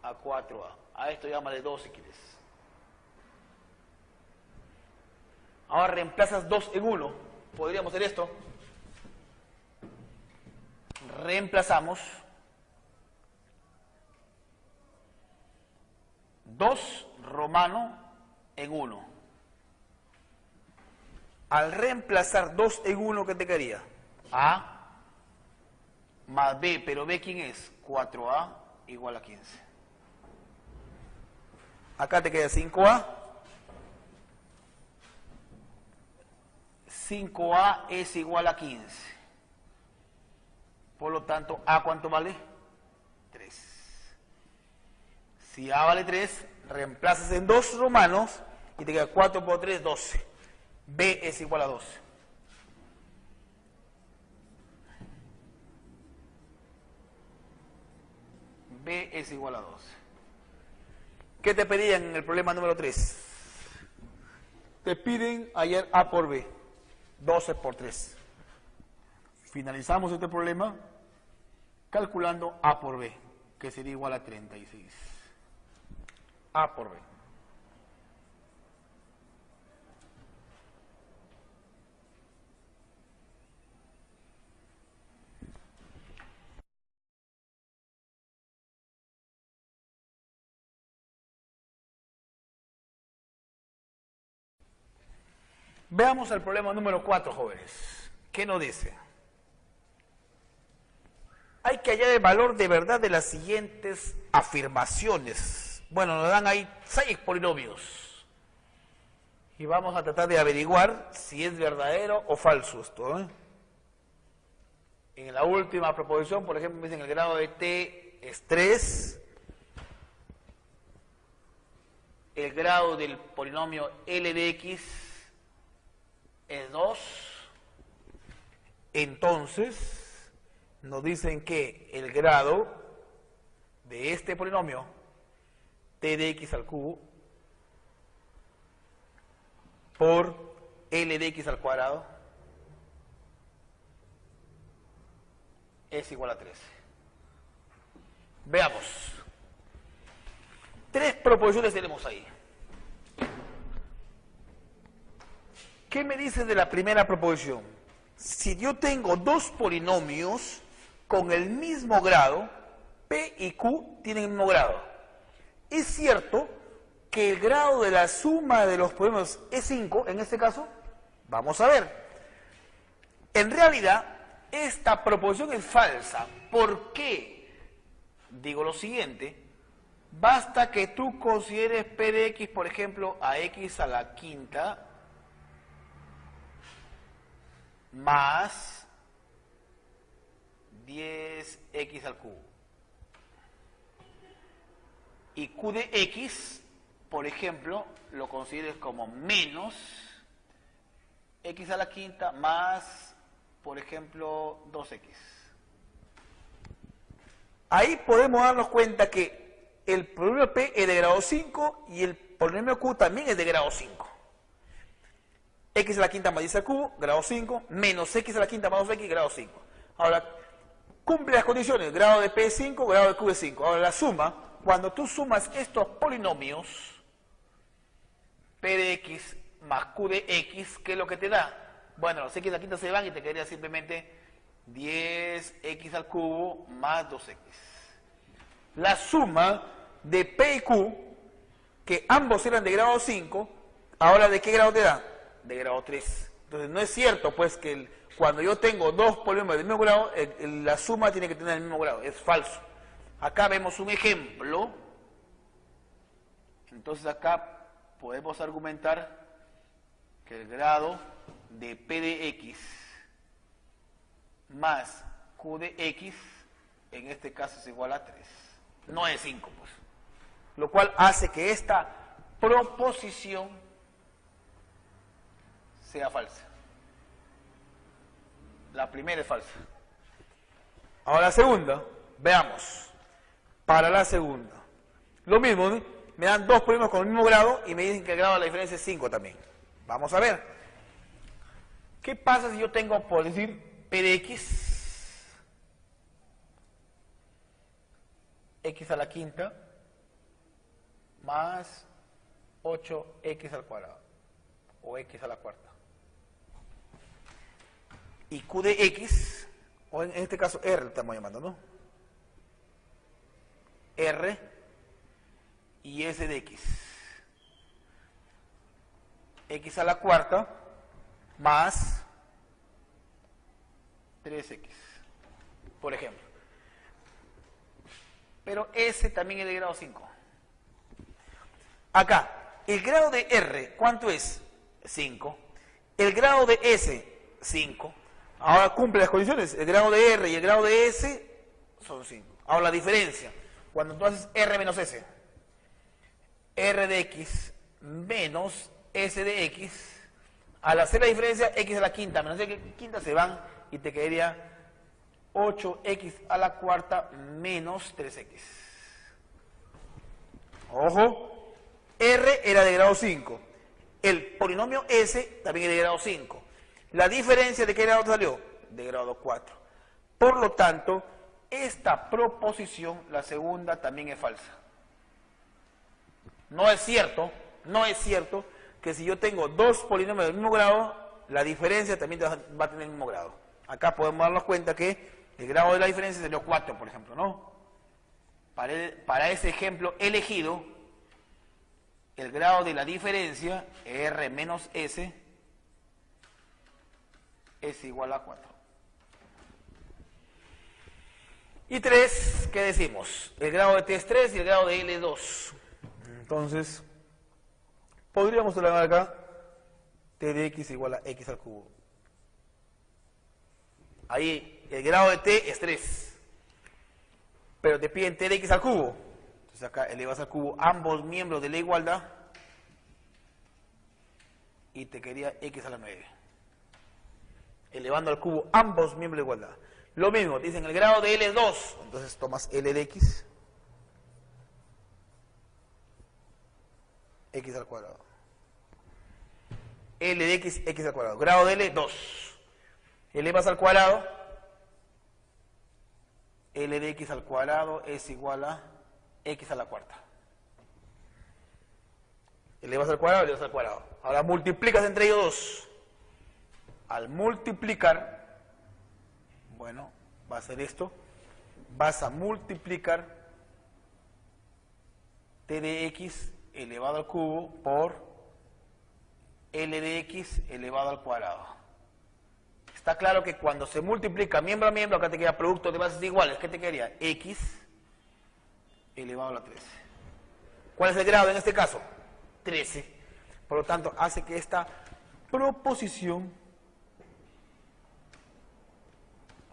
A 4A. A esto llámale 2 si quieres. Ahora reemplazas 2 en 1. Podríamos hacer esto. Reemplazamos 2 romano en 1. Al reemplazar 2 en 1, ¿qué te quedaría? A más B, pero B ¿quién es? 4A igual a 15. Acá te queda 5A. 5A es igual a 15. Por lo tanto, ¿A cuánto vale? 3. Si A vale 3, reemplazas en 2 romanos y te queda 4 por 3, 12. B es igual a 12. B es igual a 12. ¿Qué te pedían en el problema número 3? Te piden hallar A por B. 12 por 3. Finalizamos este problema calculando A por B, que sería igual a 36. A por B. Veamos el problema número 4, jóvenes. ¿Qué nos dice? Hay que hallar el valor de verdad de las siguientes afirmaciones. Bueno, nos dan ahí 6 polinomios. Y vamos a tratar de averiguar si es verdadero o falso esto, ¿eh? En la última proposición, por ejemplo, me dicen el grado de t es 3. El grado del polinomio L de X es 2, entonces nos dicen que el grado de este polinomio t de x al cubo por L de X al cuadrado es igual a 13. Veamos. 3 proposiciones tenemos ahí. ¿Qué me dice de la primera proposición? Si yo tengo 2 polinomios con el mismo grado, P y Q tienen el mismo grado. Es cierto que el grado de la suma de los polinomios es 5, en este caso, vamos a ver. En realidad, esta proposición es falsa. ¿Por qué? Digo lo siguiente. Basta que tú consideres P de X, por ejemplo, a X a la quinta más 10X al cubo. Y Q de X, por ejemplo, lo consideres como menos X a la quinta más, por ejemplo, 2X. Ahí podemos darnos cuenta que el polinomio P es de grado 5 y el polinomio Q también es de grado 5. X a la quinta más 10 al cubo, grado 5, menos X a la quinta más 2X, grado 5. Ahora, cumple las condiciones, grado de P es 5, grado de Q es 5. Ahora, la suma, cuando tú sumas estos polinomios, P de X más Q de X, ¿qué es lo que te da? Bueno, los X a la quinta se van y te quedaría simplemente 10X al cubo más 2X. La suma de P y Q, que ambos eran de grado 5, ahora ¿de qué grado te da? De grado 3. Entonces no es cierto pues que cuando yo tengo 2 polinomios del mismo grado, la suma tiene que tener el mismo grado. Es falso. Acá vemos un ejemplo. Entonces acá podemos argumentar que el grado de P de X más Q de X, en este caso es igual a 3. No es 5, pues. Lo cual hace que esta proposición sea falsa. La primera es falsa. Ahora la segunda, veamos. Para la segunda. Lo mismo, ¿no? Me dan 2 polinomios con el mismo grado y me dicen que el grado de la diferencia es 5 también. Vamos a ver. ¿Qué pasa si yo tengo, por decir, P de X a la quinta más 8X al cuadrado o X a la cuarta? Y Q de X, o en este caso R lo estamos llamando, ¿no? R y S de X. X a la cuarta más 3X, por ejemplo. Pero S también es de grado 5. Acá, el grado de R, ¿cuánto es? 5. El grado de S, 5. Ahora cumple las condiciones. El grado de R y el grado de S son 5. Ahora la diferencia. Cuando tú haces R menos S, R de X menos S de X, al hacer la diferencia, X a la quinta menos X a la quinta se van y te quedaría 8X a la cuarta menos 3X. Ojo, R era de grado 5. El polinomio S también es de grado 5. ¿La diferencia de qué grado salió? De grado 4. Por lo tanto, esta proposición, la segunda, también es falsa. No es cierto que si yo tengo 2 polinomios del mismo grado, la diferencia también va a tener el mismo grado. Acá podemos darnos cuenta que el grado de la diferencia salió 4, por ejemplo, ¿no? Para ese ejemplo elegido, el grado de la diferencia, R menos S, es igual a 4. Y 3, ¿qué decimos? El grado de T es 3 y el grado de L es 2. Entonces, podríamos llamar acá T de X igual a X al cubo. Ahí el grado de T es 3. Pero te piden T de X al cubo. Entonces acá elevas al cubo ambos miembros de la igualdad y te quedaría X a la 9. Elevando al cubo ambos miembros de igualdad. Lo mismo, te dicen el grado de L es 2. Entonces tomas L de X. X al cuadrado. L de x, x al cuadrado. Grado de L, 2. L más al cuadrado, L de x al cuadrado es igual a x a la cuarta. L más al cuadrado, L más al cuadrado. Ahora multiplicas entre ellos 2. Al multiplicar, bueno, va a ser esto. Vas a multiplicar t de x elevado al cubo por L de x elevado al cuadrado. Está claro que cuando se multiplica miembro a miembro, acá te queda producto de bases iguales. ¿Qué te quedaría? X elevado a la 13. ¿Cuál es el grado en este caso? 13. Por lo tanto, hace que esta proposición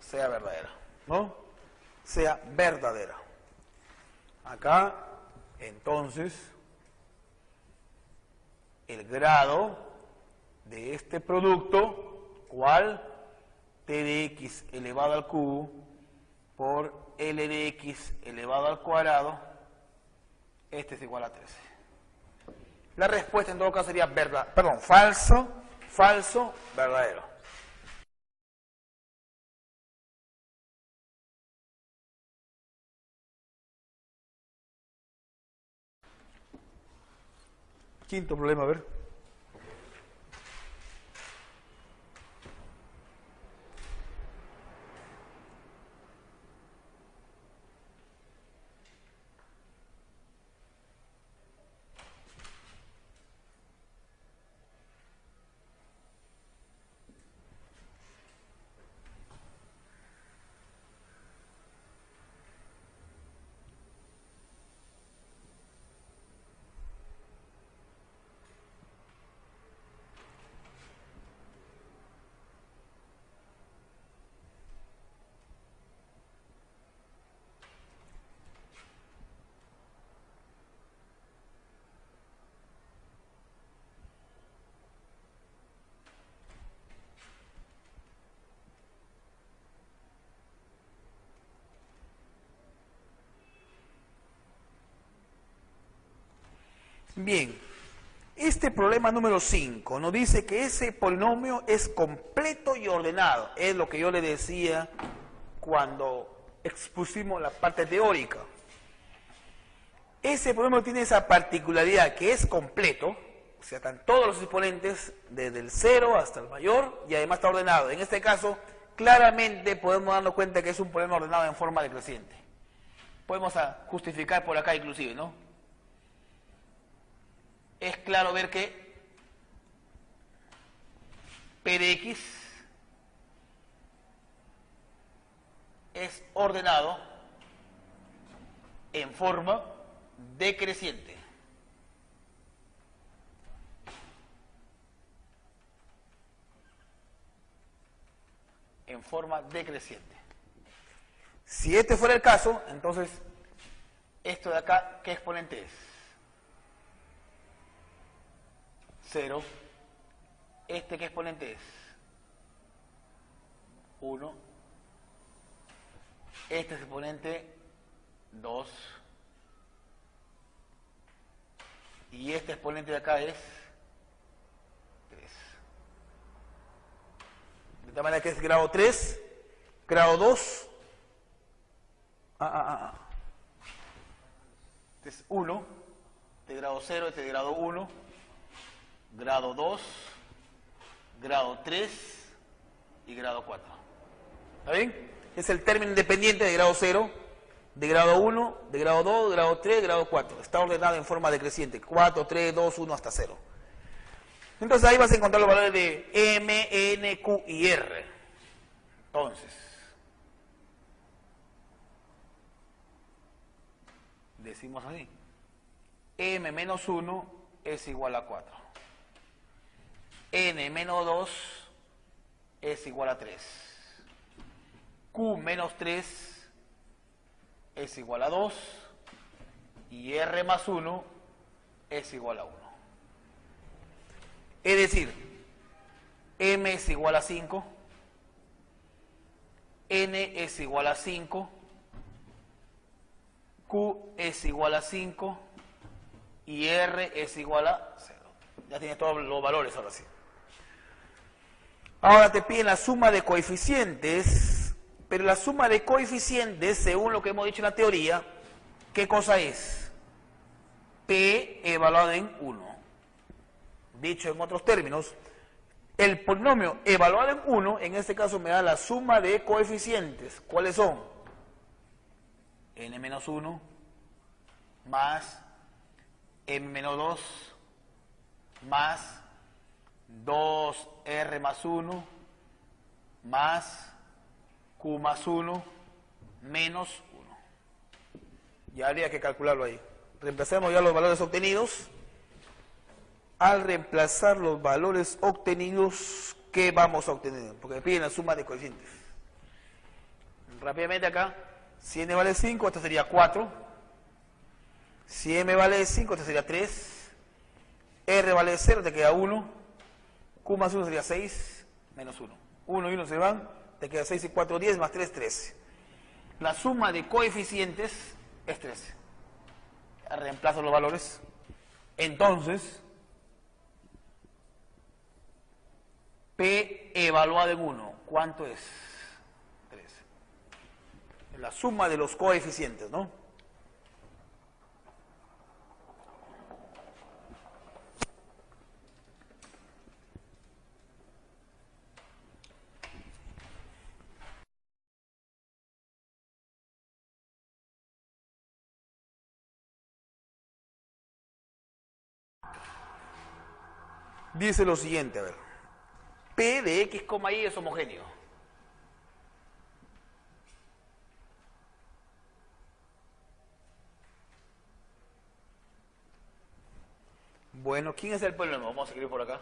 sea verdadera, ¿no? Sea verdadera. Acá, entonces, el grado de este producto, ¿cuál? T de x elevado al cubo por L de x elevado al cuadrado, este es igual a 13. La respuesta en todo caso sería falso, falso, verdadero. Quinto problema, a ver. Bien, este problema número 5 nos dice que ese polinomio es completo y ordenado. Es lo que yo le decía cuando expusimos la parte teórica. Ese polinomio tiene esa particularidad que es completo, o sea, están todos los exponentes desde el 0 hasta el mayor y además está ordenado. En este caso, claramente podemos darnos cuenta que es un polinomio ordenado en forma decreciente. Podemos justificar por acá inclusive, ¿no? Es claro ver que P de x es ordenado en forma decreciente. En forma decreciente. Si este fuera el caso, entonces, esto de acá, ¿qué exponente es? 0. ¿Este qué exponente es? 1. Este es exponente 2. Y este exponente de acá es 3. De tal manera que es grado 3, grado 2. Este es 1, este es grado 0, este es grado 1, grado 2, grado 3 y grado 4. ¿Está bien? Es el término independiente de grado 0, de grado 1, de grado 2, de grado 3, de grado 4. Está ordenado en forma decreciente. 4, 3, 2, 1 hasta 0. Entonces ahí vas a encontrar los valores de M, N, Q y R. Entonces, decimos así. M menos 1 es igual a 4. N menos 2 es igual a 3. Q menos 3 es igual a 2. Y R más 1 es igual a 1. Es decir, M es igual a 5. N es igual a 5. Q es igual a 5. Y R es igual a 0. Ya tiene todos los valores ahora sí. Ahora te piden la suma de coeficientes, pero la suma de coeficientes, según lo que hemos dicho en la teoría, ¿qué cosa es? P evaluado en 1. Dicho en otros términos, el polinomio evaluado en 1, en este caso me da la suma de coeficientes. ¿Cuáles son? n-1 más m-2 más 2r más 1 más q más 1 menos 1. Ya habría que calcularlo ahí. Reemplacemos ya los valores obtenidos. Al reemplazar los valores obtenidos, ¿qué vamos a obtener? Porque me piden la suma de coeficientes. Rápidamente acá, si n vale 5, esto sería 4. Si m vale 5, esto sería 3. R vale 0, te queda 1. Q más 1 sería 6, menos 1. 1 y 1 se van, te queda 6 y 4, 10, más 3, 13. La suma de coeficientes es 13. Reemplazo los valores. Entonces, P evaluado en 1, ¿cuánto es? 13. La suma de los coeficientes, ¿no? Dice lo siguiente, a ver. P de x, y es homogéneo. Bueno, ¿quién es el polinomio? Vamos a escribir por acá.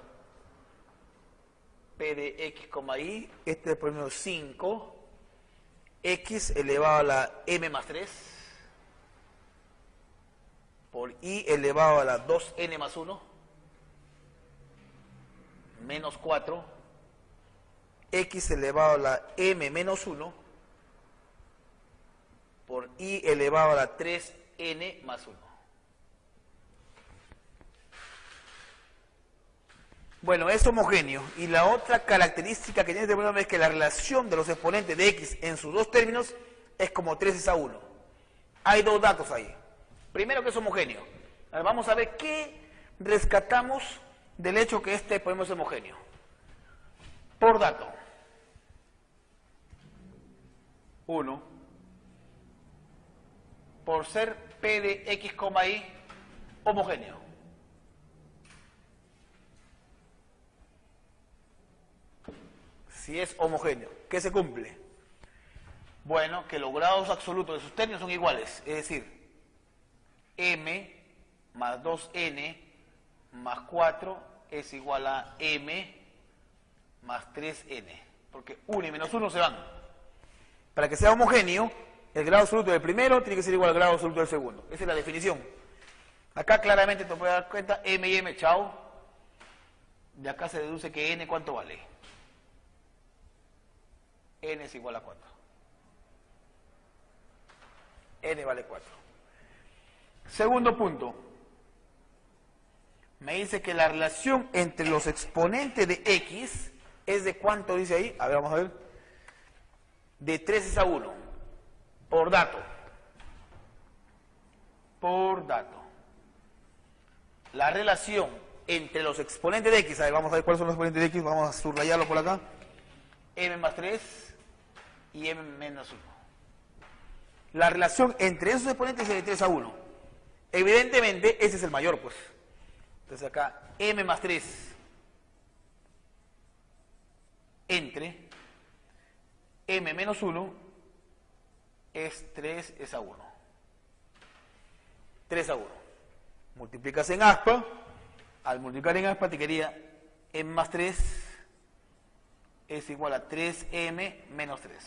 P de x, y, este es el polinomio 5, x elevado a la m más 3, por y elevado a la 2n más 1, menos 4, x elevado a la m menos 1, por y elevado a la 3n más 1. Bueno, es homogéneo. Y la otra característica que tiene este polinomio es que la relación de los exponentes de x en sus dos términos es como 3:1. Hay dos datos ahí. Primero, que es homogéneo. Ahora vamos a ver qué rescatamos del hecho que este polinomio es homogéneo. Por dato. 1. Por ser P de x, y homogéneo. Si es homogéneo, ¿qué se cumple? Bueno, que los grados absolutos de sus términos son iguales, es decir, m más 2n más 4 es igual a m más 3n, porque 1 y menos 1 se van. Para que sea homogéneo, el grado absoluto del primero tiene que ser igual al grado absoluto del segundo. Esa es la definición. Acá claramente te puedes dar cuenta, m y m, chao. De acá se deduce que n, ¿cuánto vale? N es igual a 4. N vale 4. Segundo punto. Me dice que la relación entre los exponentes de x es de ¿cuánto dice ahí? A ver, vamos a ver. De 3:1. Por dato. Por dato. La relación entre los exponentes de x, a ver, vamos a ver cuáles son los exponentes de x, vamos a subrayarlo por acá. M más 3 y m menos 1. La relación entre esos exponentes es de 3:1. Evidentemente, ese es el mayor, pues. Entonces acá, m más 3 entre m menos 1 es 3:1. 3:1. Multiplicas en aspa. Al multiplicar en aspa te quedaría m más 3 es igual a 3m menos 3.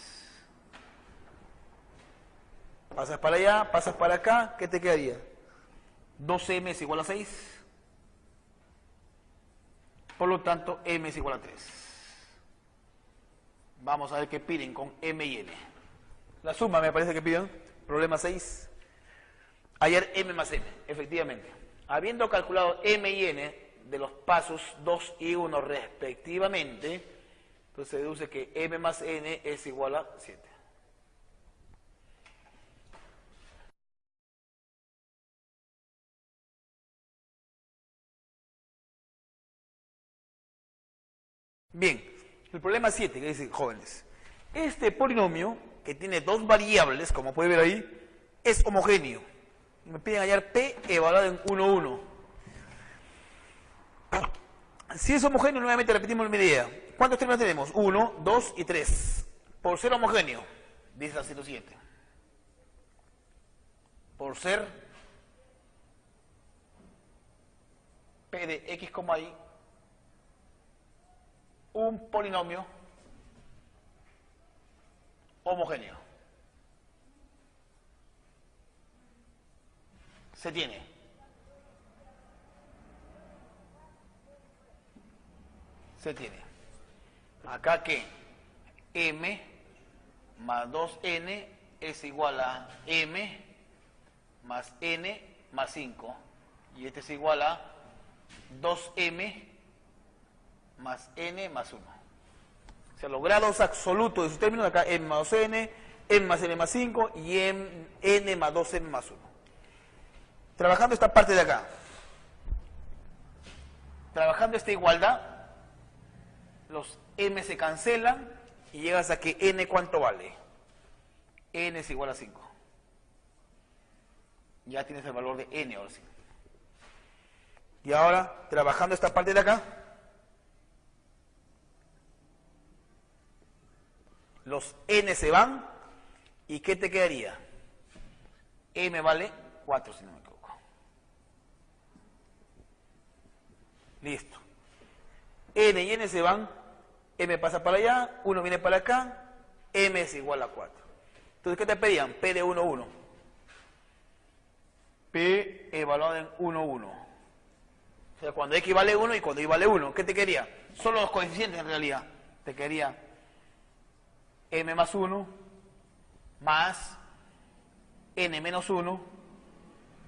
Pasas para allá, pasas para acá, ¿qué te quedaría? 2m es igual a 6. Por lo tanto, m es igual a 3. Vamos a ver qué piden con m y n. La suma me parece que piden. Problema 6. Ayer m más n, efectivamente. Habiendo calculado m y n de los pasos 2 y 1 respectivamente, Entonces se deduce que m más n es igual a 7. Bien, el problema 7 que dice, jóvenes, este polinomio que tiene dos variables, como puede ver ahí, es homogéneo. Y me piden hallar p evaluado en 1, 1. Si es homogéneo, nuevamente repetimos la idea. ¿Cuántos términos tenemos? 1, 2 y 3. Por ser homogéneo, dice así lo siguiente. Por ser p de x, y un polinomio homogéneo. Se tiene. Se tiene. Acá que m más 2n es igual a m más n más 5. Y este es igual a 2m más n más 1. O sea, los grados absolutos de sus términos, acá m más 2n, m más n más 5 y n más 2m más 1. Trabajando esta parte de acá, trabajando esta igualdad, los m se cancelan y llegas a que n ¿cuánto vale? N es igual a 5. Ya tienes el valor de n ahora sí. Y ahora, trabajando esta parte de acá, los n se van, ¿y qué te quedaría? M vale 4, si no me equivoco. Listo. N y n se van, m pasa para allá, 1 viene para acá, m es igual a 4. Entonces, ¿qué te pedían? P de 1, 1. P evaluado en 1, 1. O sea, cuando x vale 1 y cuando y vale 1. ¿Qué te quería? Solo los coeficientes en realidad. Te quería m más 1 más n menos 1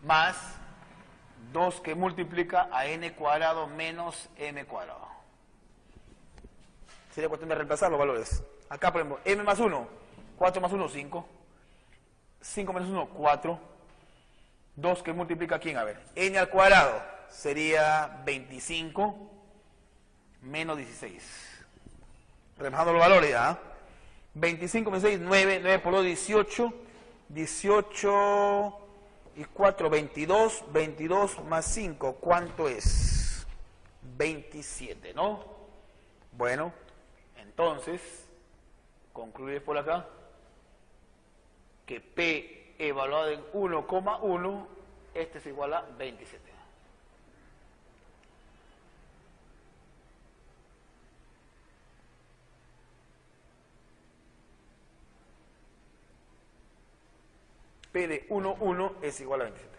más 2 que multiplica a n cuadrado menos m cuadrado. Sería cuestión de reemplazar los valores. Acá, por ejemplo, m más 1, 4 más 1, 5. 5 menos 1, 4. 2 que multiplica a quién, a ver. N al cuadrado sería 25 menos 16. Rebajando los valores ya. ¿Eh? 25 menos 6, 9. 9 por 2, 18. 18 y 4, 22. 22 más 5, ¿cuánto es? 27, ¿no? Bueno, entonces, concluyes por acá que P evaluado en 1,1, este es igual a 27. P de 1,1 es igual a 27.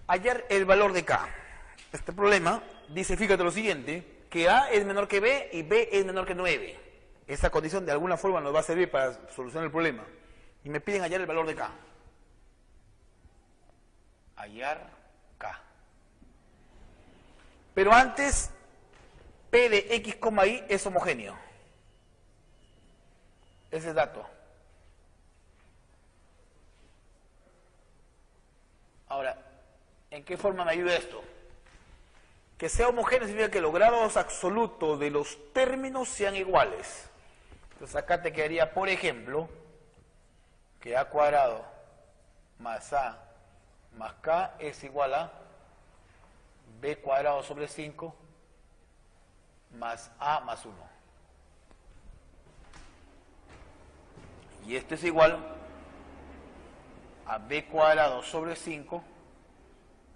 Hallar el valor de K. Este problema dice, fíjate lo siguiente, que A es menor que B y B es menor que 9. Esta condición de alguna forma nos va a servir para solucionar el problema. Y me piden hallar el valor de K. Hallar K. Pero antes, P de x, y es homogéneo. Ese es dato. Ahora, ¿en qué forma me ayuda esto? Que sea homogéneo significa que los grados absolutos de los términos sean iguales. Entonces acá te quedaría, por ejemplo, que a cuadrado más a más k es igual a b cuadrado sobre 5 más a más 1. Y esto es igual a b cuadrado sobre 5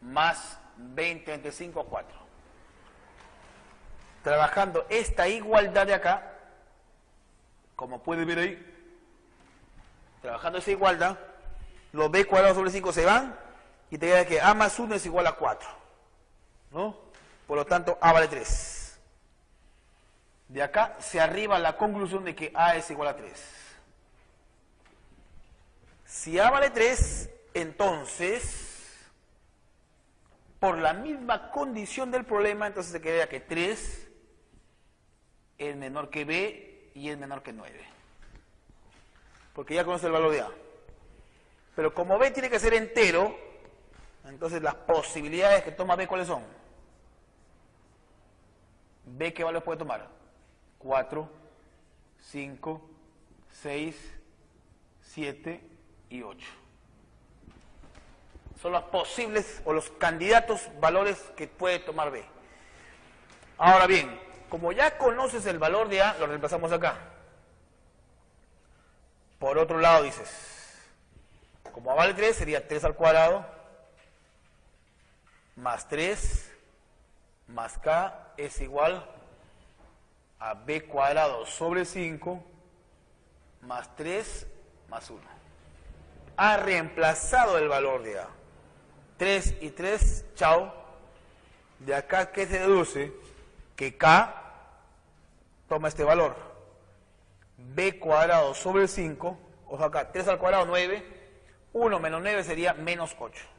más 20 entre 5, 4. Trabajando esta igualdad de acá, como puedes ver ahí, trabajando esa igualdad, los b cuadrados sobre 5 se van y te queda que a más 1 es igual a 4, ¿no? Por lo tanto, a vale 3. De acá se arriba la conclusión de que a es igual a 3. Si a vale 3, Entonces, por la misma condición del problema, entonces se queda que 3 es menor que B y es menor que 9. Porque ya conoce el valor de A. Pero como B tiene que ser entero, entonces las posibilidades que toma B, ¿cuáles son? B, ¿qué valores puede tomar? 4, 5, 6, 7 y 8. Son los posibles o los candidatos valores que puede tomar B. Ahora bien, como ya conoces el valor de A, lo reemplazamos acá. Por otro lado dices, como A vale 3, sería 3 al cuadrado más 3 más K es igual a B cuadrado sobre 5 más 3 más 1. Ha reemplazado el valor de A. 3 y 3, chao. De acá, ¿qué se deduce? Que K toma este valor. B cuadrado sobre 5, ojo acá, 3 al cuadrado, 9. 1 menos 9 sería menos 8.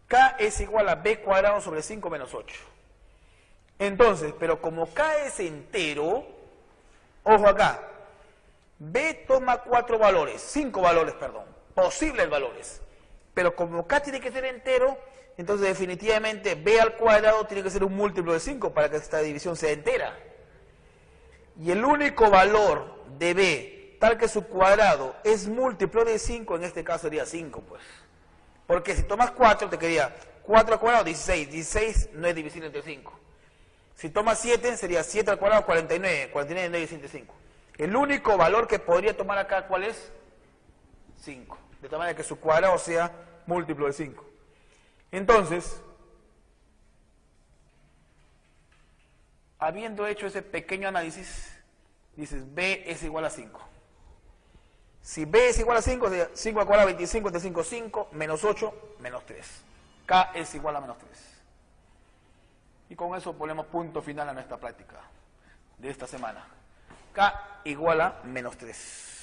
K es igual a B cuadrado sobre 5 menos 8. Entonces, pero como K es entero, ojo acá, B toma 4 valores, 5 valores, perdón, posibles valores. Pero como K tiene que ser entero, entonces definitivamente B al cuadrado tiene que ser un múltiplo de 5 para que esta división sea entera. Y el único valor de B, tal que su cuadrado es múltiplo de 5, en este caso sería 5, pues. Porque si tomas 4, te quedaría 4 al cuadrado, 16. 16 no es divisible entre 5. Si tomas 7, sería 7 al cuadrado, 49. 49 no es divisible entre 5. El único valor que podría tomar acá, ¿cuál es? 5. De tal manera que su cuadrado sea múltiplo de 5. Entonces, habiendo hecho ese pequeño análisis, dices B es igual a 5. Si B es igual a 5, sería 5 al cuadrado, 25, entre 5, 5, menos 8, menos 3. K es igual a menos 3. Y con eso ponemos punto final a nuestra práctica de esta semana. K igual a menos 3.